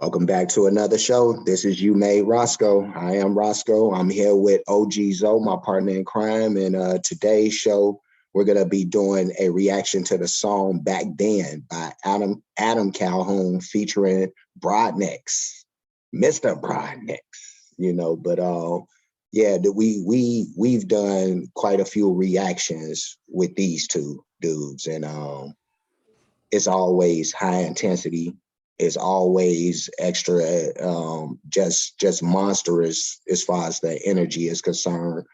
Welcome back to another show. This is You Made Roscoe. I am Roscoe. I'm here with OG Zoe, my partner in crime. And today's show, we're going to be doing a reaction to the song Back Then by Adam Calhoun featuring Brodnax, Mr. Brodnax, we've done quite a few reactions with these two dudes. And it's always high intensity. Is always extra, just monstrous as far as the energy is concerned.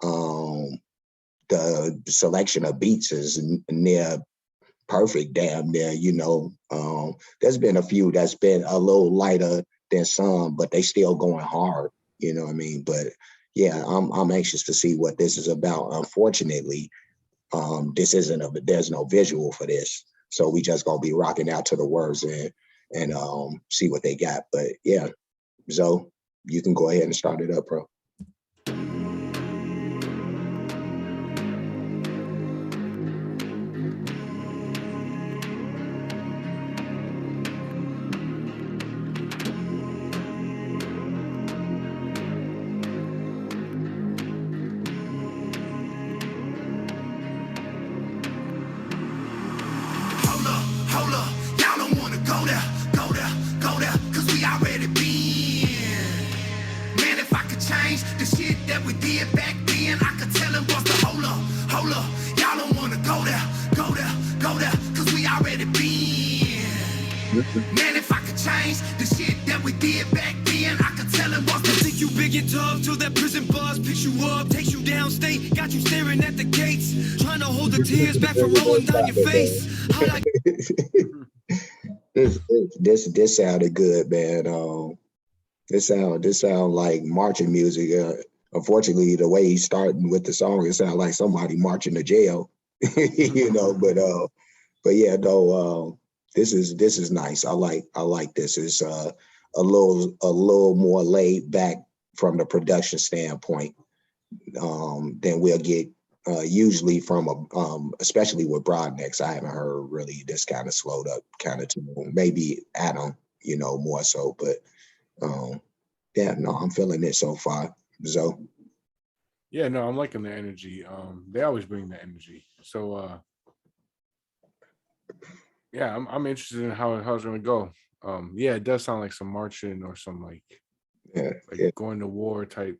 The selection of beats is near perfect, damn near. There's been a few that's been a little lighter than some, but they still going hard. You know what I mean? But yeah, I'm anxious to see what this is about. Unfortunately, there's no visual for this, so we just gonna be rocking out to the words and see what they got. But yeah, Zoe, you can go ahead and start it up, bro. Hold up, y'all don't wanna go there, cause we already been. Man, if I could change the shit that we did back then, I could tell them what's the hold up, y'all don't wanna go there, cause we already been. Man, if I could change the shit that we did back then, I could tell them what's the think you big and tough till that prison buzz picks you up, takes you downstate, got you staring at the gates, trying to hold the tears back from rolling down your face. This sounded good, man. This sound like marching music. Unfortunately, the way he's starting with the song, it sounds like somebody marching to jail. But yeah, though, this is nice. I like this. It's a little more laid back from the production standpoint than we'll get usually from especially with Brodnax. I haven't heard really this kind of slowed up kind of tune. Maybe Adam, more so. But yeah, no, I'm feeling it so far. Zoe. Yeah, no, I'm liking the energy. They always bring the energy. So yeah, I'm interested in how it's gonna go. Yeah, it does sound like some marching or some like going to war type.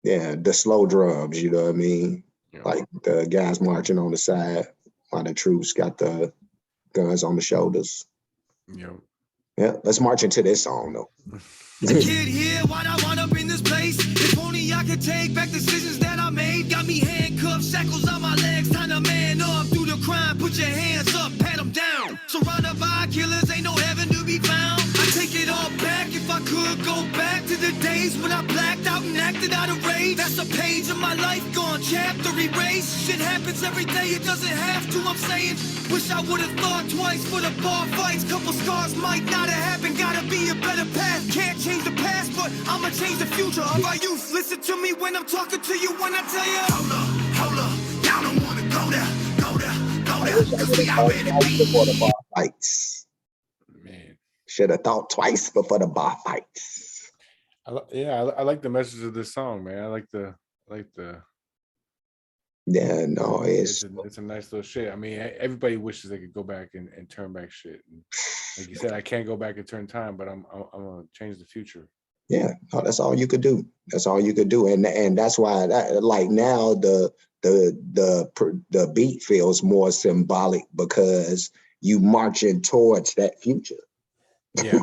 Yeah, the slow drums, you know what I mean? Like the guys marching on the side while the troops got the guns on the shoulders. Yeah, let's march into this song though. The kid here, why'd I wind up in this place? If only I could take back decisions that I made. Got me handcuffed, shackles on my legs, time to man up. Do the crime, put your hands up, pat them down. Surrounded by killers, ain't no heaven to be found. I take it all back if I could go back to the days when I blacked out and acted out of rage. That's a page of my life gone, chapter erased. Shit happens every day, it doesn't have to, I'm saying. Wish I would've thought twice for the bar fights. Couple scars might not have happened, gotta be a better path. Can't change the past, but I'ma change the future of our youth. Listen to me when I'm talking to you, when I tell you hold up, y'all don't wanna go there, cause we already before the bar fights. Man, should have thought twice before the bar fights. I like the message of this song, man. I like the yeah, no, it's a nice little shit. I mean, everybody wishes they could go back and turn back shit. And like you said, I can't go back and turn time, but I'm gonna change the future. Yeah, no, that's all you could do. That's all you could do, and that's why, like now, the beat feels more symbolic because you marching towards that future. Yeah,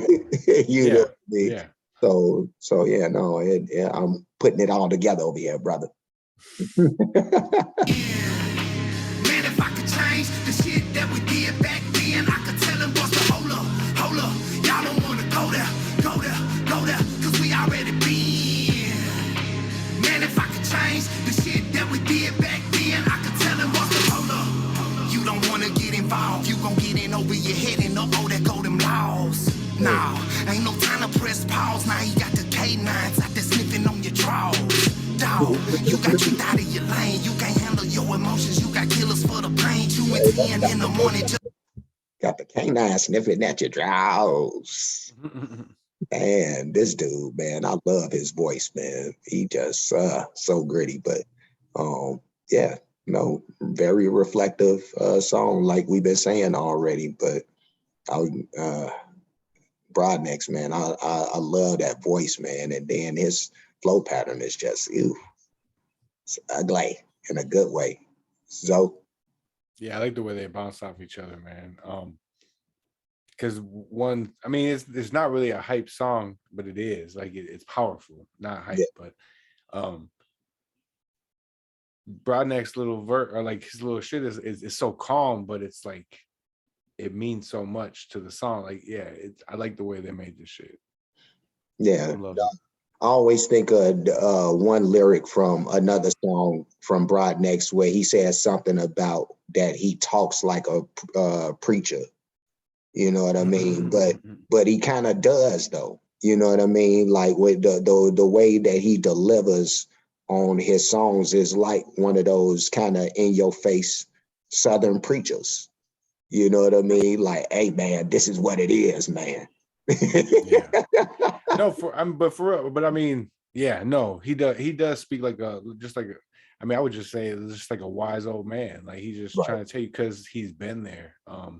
you know what I mean? Yeah. So yeah, no, I'm putting it all together over here, brother. Man, if I could change the shit that we did back then, I could tell them what's the hold up, y'all don't wanna go there, cause we already been. Man, if I could change the shit that we did back then, I could tell them what's the hold up. You don't wanna get involved, you gon' get in over your head and oh, that go them laws. Nah, ain't no time to press pause, now you got the K9s out there sniffing on your drawers. Dog, you got tricked out of your lane, you can't handle your emotions, you got killers for the pain, 2 and 10 in the morning. Got the Canine sniffing at your drawers. Man, this dude, man, I love his voice, man. He just so gritty, but yeah, very reflective song, like we've been saying already. But Brodnax, man, I love that voice, man, and then his flow pattern is just it's ugly in a good way. So yeah, I like the way they bounce off each other, man. Because one, I mean, it's not really a hype song, but it is like it's powerful, not hype. yeah, But Brodnax's little or like his little shit is so calm, but it's like it means so much to the song. Like, yeah, I like the way they made this shit. yeah. I love it. I always think of one lyric from another song from Brodnax where he says something about that he talks like a preacher. You know what I mean? But he kind of does though. You know what I mean? Like with the way that he delivers on his songs is like one of those kind of in your face Southern preachers. You know what I mean? Like, hey man, this is what it is, man. Yeah. No, but for real, but I mean, yeah, no, he does speak like I mean, I would just say it's just like a wise old man. Like he's just Right. trying to tell you because he's been there. Right.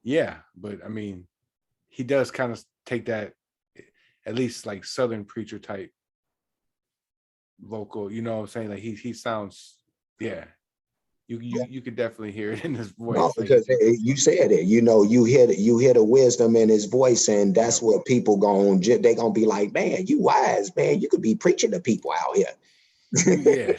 Yeah, but I mean, he does kind of take that at least like Southern preacher type vocal, you know what I'm saying? Like he sounds, yeah. You could definitely hear it in his voice. No, Like, because you said it, you hear the wisdom in his voice, and that's what people they gonna be like, man, you wise, man. You could be preaching to people out here. yeah.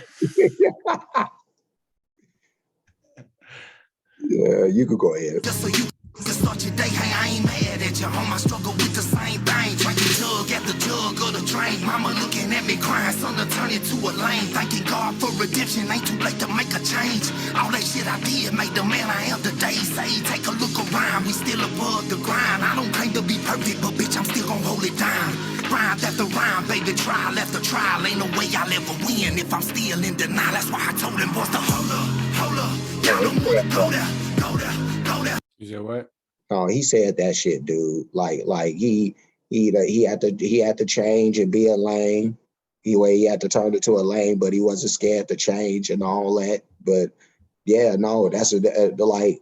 Yeah, you could go ahead. Just so you can start your day, hey, I ain't mad at you. Home, I struggle with the same thing. Drinking jug at the jug of the drain. Mama looking at me crying, son to turn it to a lane. Thanking God for redemption, ain't too late to make a change. All that shit I did made the man I am today. Say, take a look around, we still above the grind. I don't claim to be perfect, but bitch, I'm still gonna hold it down. Rhyme after rhyme, baby, trial after trial. Ain't no way I'll ever win if I'm still in denial. That's why I told them boys to hold up. Y'all don't wanna go there. You said what? Oh, he said that shit, dude. Like he had to change and be a lame. He had to turn it to a lane, but he wasn't scared to change and all that. But yeah, no, that's like,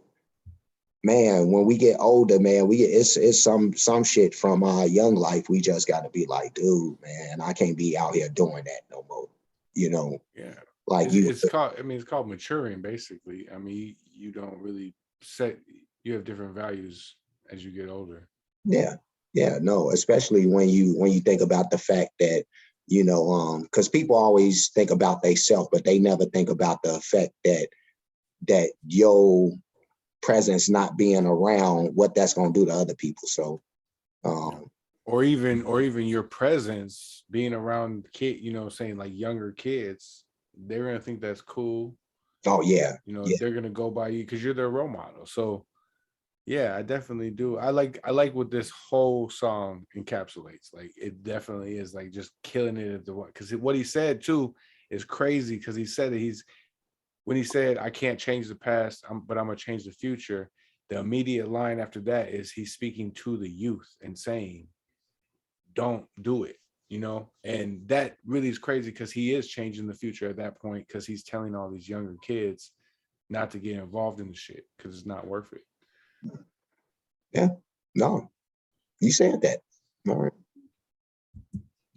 man, when we get older, man, it's some shit from our young life. We just got to be like, dude, man, I can't be out here doing that no more. You know, Yeah. like it's called maturing, basically. I mean, you don't really you have different values as you get older. Yeah, no, especially when you think about the fact that, because people always think about themselves, but they never think about the effect that your presence not being around, what that's going to do to other people. So or even your presence being around saying like younger kids, they're gonna think that's cool. Oh yeah, they're gonna go by you because you're their role model. So yeah, I definitely do. I like what this whole song encapsulates. Like it definitely is like just killing it at the one, because what he said too is crazy, because he said that when he said, I can't change the past, but I'm gonna change the future, the immediate line after that is he's speaking to the youth and saying, don't do it, and that really is crazy, because he is changing the future at that point, because he's telling all these younger kids not to get involved in the shit because it's not worth it. Yeah, no, you said that. All right.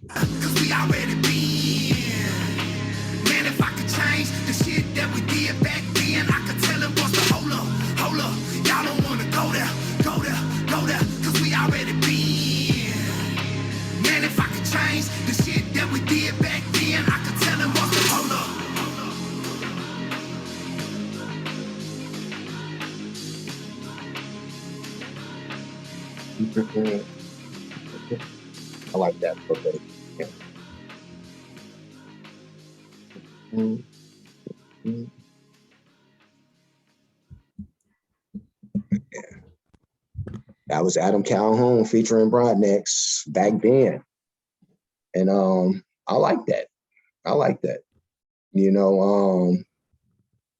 Cause we already been. Man, if I could change the shit that we did back then, I could tell them boys to hold up. Y'all don't wanna go there. Cause we already been. Man, if I could change the shit that we did back then, I could tell them boys to hold up. I like that. Okay. Yeah. Mm-hmm. Yeah. That was Adam Calhoun featuring Brodnax back then. And I like that.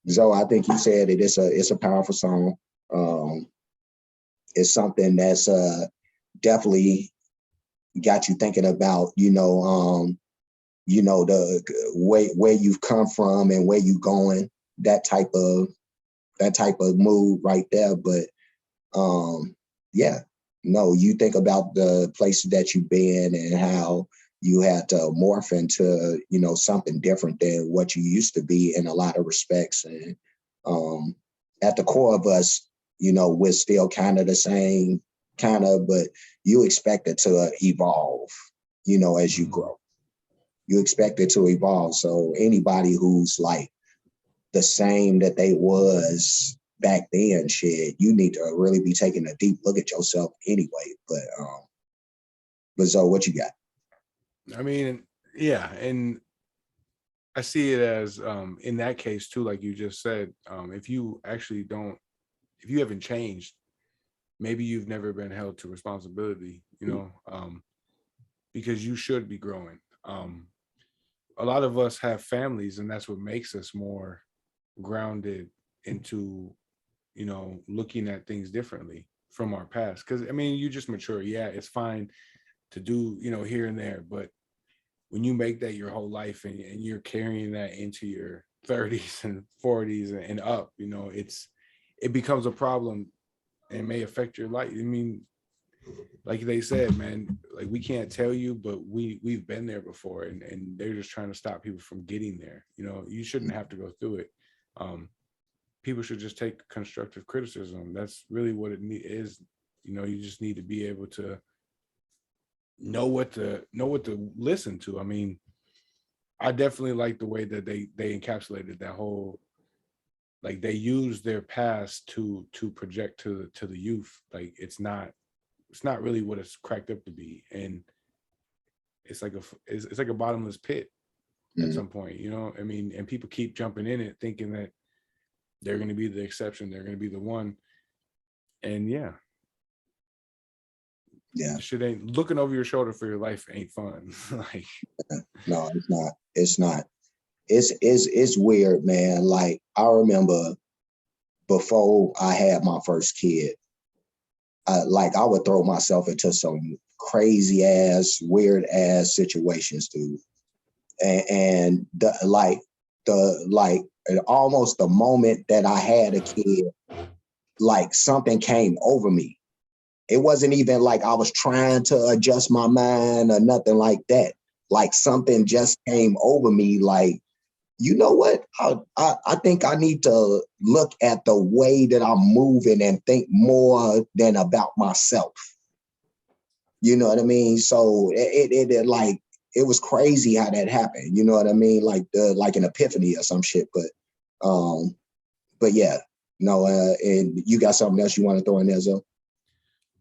Zoe, I think you said it's a powerful song. is something that's definitely got you thinking about, the way where you've come from and where you going, that type of mood right there. But yeah, no, you think about the places that you've been and how you had to morph into, something different than what you used to be in a lot of respects. And at the core of us, we're still kind of the same, but you expect it to evolve, as you grow. You expect it to evolve. So anybody who's like the same that they was back then, shit, you need to really be taking a deep look at yourself anyway. But so what you got? I mean, yeah, and I see it as in that case too, like you just said, if you haven't changed, maybe you've never been held to responsibility, because you should be growing. A lot of us have families, and that's what makes us more grounded into, looking at things differently from our past. Because I mean, you just mature. Yeah, it's fine to do, here and there, but when you make that your whole life and you're carrying that into your 30s and 40s and up, it becomes a problem and may affect your life. I mean, like they said, man, like we can't tell you, but we've been there before, and they're just trying to stop people from getting there. You shouldn't have to go through it. People should just take constructive criticism. That's really what it is. You just need to be able to know what to listen to. I mean, I definitely like the way that they encapsulated that whole, like they use their past to project to the youth. Like it's not really what it's cracked up to be, and it's like a bottomless pit at some point. I mean, and people keep jumping in it thinking that they're going to be the exception, they're going to be the one, and yeah, shit ain't, looking over your shoulder for your life ain't fun. Like, no, it's not. It's weird, man. Like I remember before I had my first kid, I would throw myself into some crazy ass, weird ass situations, dude. And almost the moment that I had a kid, like something came over me. It wasn't even like I was trying to adjust my mind or nothing like that. Like something just came over me. Like, you know what? I think I need to look at the way that I'm moving and think more than about myself. You know what I mean? So it like, it was crazy how that happened. You know what I mean? Like an epiphany or some shit. But yeah, no. And you got something else you want to throw in there, Zoe?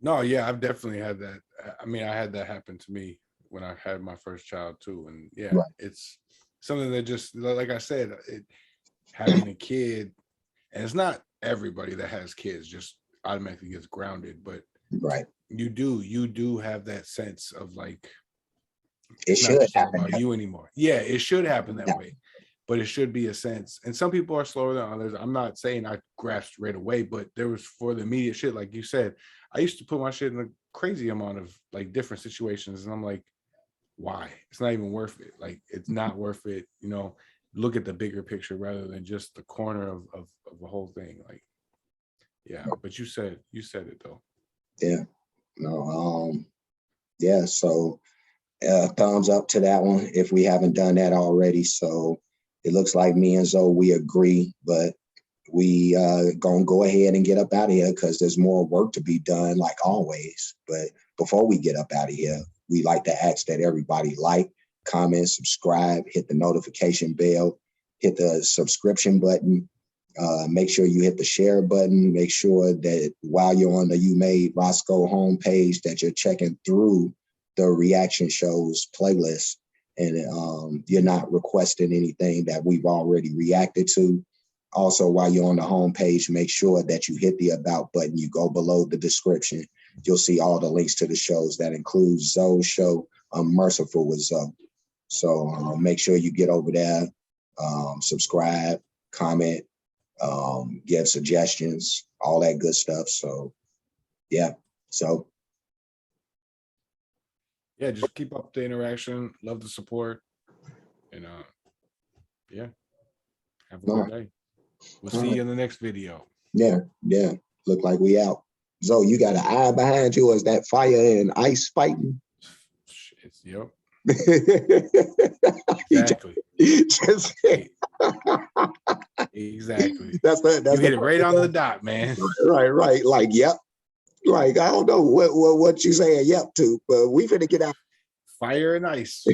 No, yeah, I've definitely had that. I mean, I had that happen to me when I had my first child too, and yeah, right. It's something that just, like I said, having a kid, and it's not everybody that has kids just automatically gets grounded, but right, you do have that sense of like, it should happen about you anymore. Yeah, it should happen that way, but it should be a sense. And some people are slower than others. I'm not saying I grasped right away, but there was, for the immediate shit, like you said, I used to put my shit in a crazy amount of like different situations, and I'm like, why? It's not even worth it. Like, it's not worth it. Look at the bigger picture rather than just the corner of the whole thing. Like, yeah. But you said it though. Yeah. No. Yeah. So, thumbs up to that one if we haven't done that already. So it looks like me and Zoe, we agree, but we gonna go ahead and get up out of here because there's more work to be done, like always. But before we get up out of here, we like to ask that everybody like, comment, subscribe, hit the notification bell, hit the subscription button. Make sure you hit the share button. Make sure that while you're on the You Made Roscoe homepage that you're checking through the reaction shows playlist, and you're not requesting anything that we've already reacted to. Also, while you're on the homepage, make sure that you hit the About button. You go below the description. You'll see all the links to the shows. That includes Zoe's show, Merciful with Zoe. So make sure you get over there, subscribe, comment, give suggestions, all that good stuff. So Yeah. So Yeah, just keep up the interaction. Love the support. And yeah. Have a all good right. day. We'll All see right. you in the next video. Yeah. Yeah. Look like we out. So you got an eye behind you, or is that fire and ice fighting? It's, yep. He Exactly. just Exactly. that's You hit it right on the dot, man. right. Like, yep. Like, I don't know what you saying yep to, but we finna get out. Fire and ice.